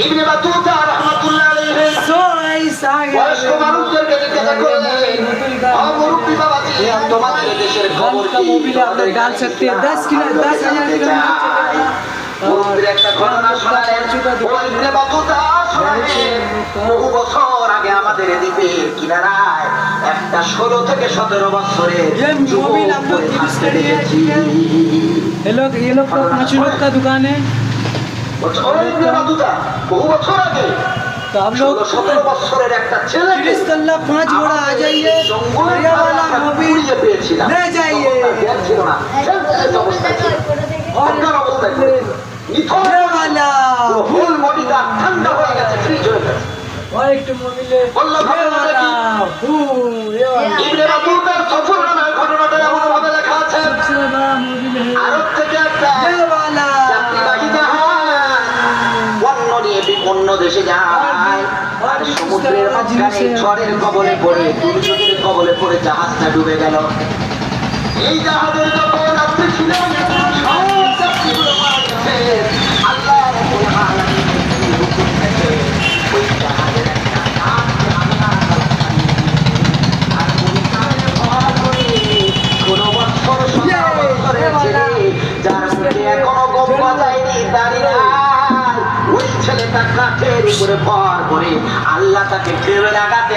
ইবনে বাতুতা রাহমাতুল্লাহ আলাইহি বয়স্ক মানুষদেরকে জিজ্ঞাসা করলেন, মুরব্বি বাবাজি, তোমাদের দেশের খবর কি? মোবিলে আপনার ডাল सकते हैं 10 10,000 किलोमीटर মুরব্বির একটা ঘটনা শোনালেন। ইবনে বাতুতা শোনালেন, বহু বছর আগে আমাদের এদিকে কিনারায় একটা 16 থেকে 17 বছরের मोबिल हम लोग यूज करिए। ये लोग तो 5 लोग का दुकान है। ইবনে বাতুতা বহু বছর আগে तो हम लोग 17 বছরের একটা ছেলেকে बिस्मिल्लाह 5 घोड़ा आ जाइए, ये वाला मोबिल ले जाइए। ये वाला ফুল বডিটা ঠান্ডা হয়ে গেছে, ফ্রিজ হয়ে গেছে। और एक मोबिल ये वाला ये वाला ইবনে বাতুতার সফরনামার ঘটনাটা এমন ভাবে লেখা আছে, सबसे बड़ा मोबिल है আরব থেকে একটা ये वाला যাত্রীবাহী জাহাজ পণ্য নিয়ে অন্য দেশে যায়, আর সমুদ্রের মাঝখানে ঝড়ের কবলে পড়ে, দুর্যোগের কবলে পড়ে জাহাজটা ডুবে গেল। এই জাহাজের যত যাত্রী ছিল সব যাত্রীগুলো মারা গেছে। আল্লাহ রাব্বুল আলামিনের হুকুম থেকে ওই জাহাজের একটা নামকে আল্লাহ আর ওই জাহাজে ভর করে কোনো বছর 17 বছরের ছেলে যার মুখে এখনো গম বাজায়নি, দাঁড়িয়ে ওই ছেলেটা কাঠের উপরে ভর করে আল্লাহ তাকে ফেলে লাগাতে